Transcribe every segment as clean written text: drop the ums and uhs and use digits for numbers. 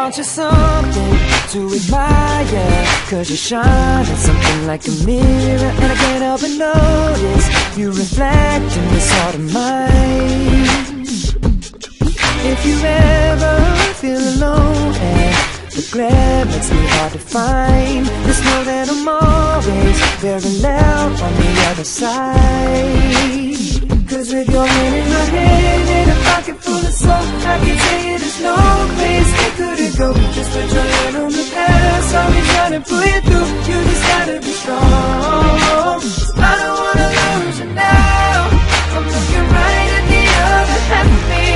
Aren't you something to admire? Cause you shine at something like a mirror, and I can't help but notice you reflect in this heart of mine. If you ever feel alone and the glare makes me hard to find, just know that I'm always very loud on the other side. Cause with your hand in my hand and a pocket full of soul, I can tell you there's no place we couldn't go. Just put your hand on the past, I'll be trying to pull you through. You just gotta be strong. I don't wanna lose you now. I'm looking right at the other half of me.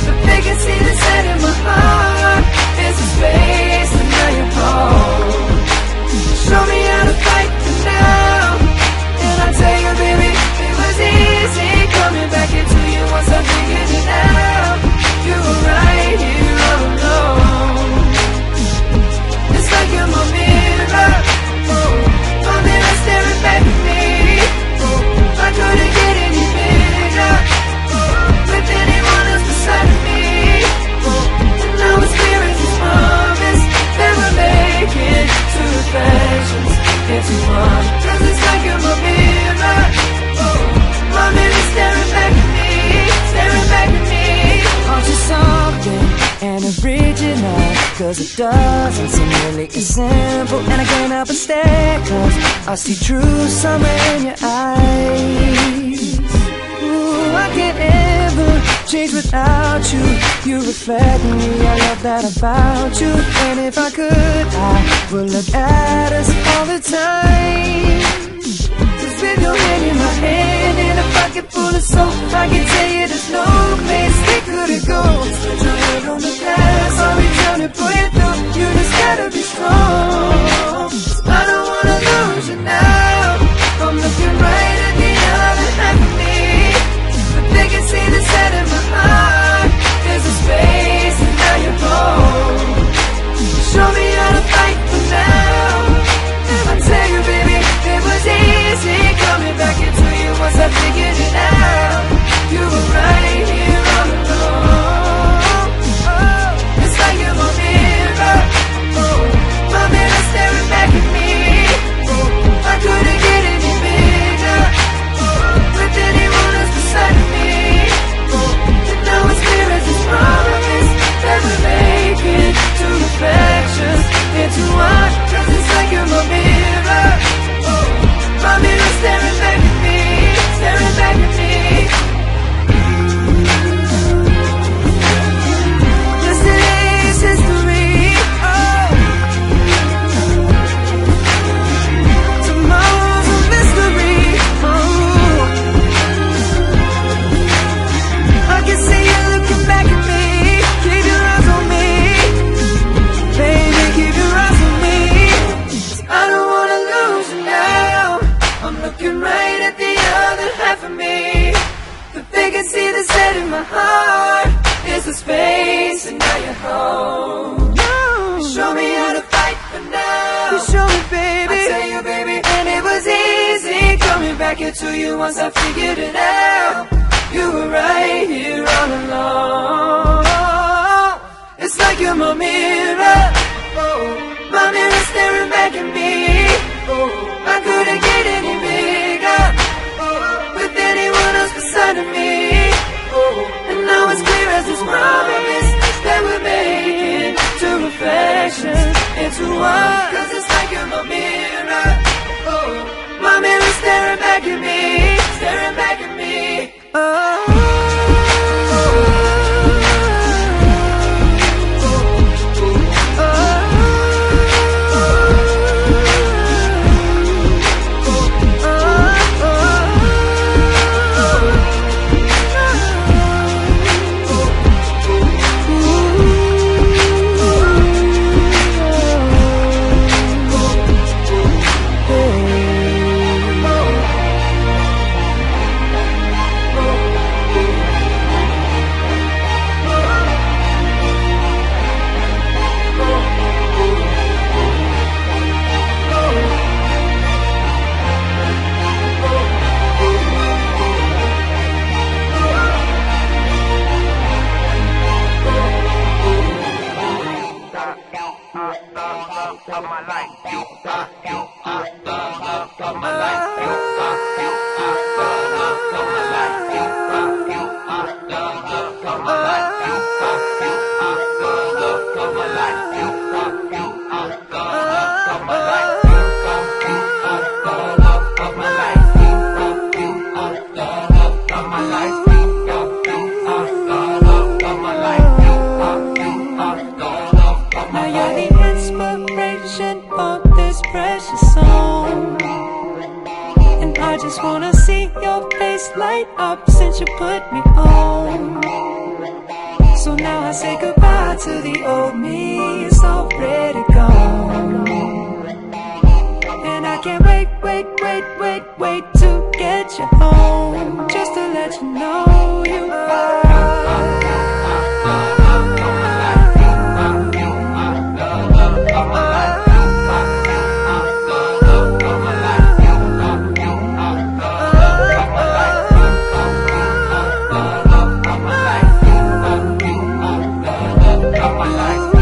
The biggest see the set in my heart is a space, and now you're home. Show me how to fight for now, and I tell you, baby, it was easy coming back into you once I figured it out. You were right here all alone. It's like you're my mirror, oh, my mirror staring back at me. Oh, I couldn't get any bigger, oh, with anyone else beside of me. Oh, and now it's clear as this promise that we're making two reflections into one. Cause it's like you're my mirror, oh, my mirror staring back at me, staring back at me. Aren't you something and original? Cause it doesn't seem really as simple, and I can't help but stare, cause I see truth somewhere in your eyes. Ooh, I can't ever change without you. You reflect me, I love that about you. And if I could, I would look at us all the time. Just with your hand in my hand and a pocket full of soap, I can tell you there's no place we couldn't go. Just put your head on the past, I'll be trying to pull you through. You just gotta be strong. I don't wanna lose you now. I'm looking right at the other half of me. But they can see the set in my heart. There's a space, and now you're home. Show me how to fight for now, and I tell you, baby, it was easy coming back into you once I figured it out. You were right here all alone. Oh, it's like you're my mirror, oh, my mirror staring back at me. Oh, I couldn't get any bigger, oh, with anyone else beside of me. Oh, and now it's clear as this promise that we're making two reflections into one. Cause it's like you're my mirror, oh, my mirror staring back at me, staring back at me. Yesterday's history, oh, tomorrow's a mystery, oh. I can see you looking back at me. Keep your eyes on me, baby, keep your eyes on me. I don't wanna lose you now. I'm looking right at the other half of me. But they can see the set in my heart. There's a space, and now you're home. You show me how to fight for now. You show me, baby. I tell you, baby, and it was easy coming back into you once I figured it out. You were right here all along. It's like you're my mirror, oh, my mirror staring back at me. Oh, I couldn't get any bigger, oh, with anyone else beside of me. Oh, and now it's clear as this promise that we're making two reflections into one. Cause it's like you're my mirror, oh, my mirror staring back at me, staring back at me. Oh. of my life. You are the love of my life. You are the love of my life. You are the love of my life. You are the love of my life. You are the love of my life. You are the love of my life. You are the love of my life. You are the love of my life. You are the love of my Now life. you're the inspiration for this precious song, and I just wanna see your face light up since you put me on. So now I say goodbye to the old me, it's already gone. And I can't wait to get you home, just to let you know you are. My life.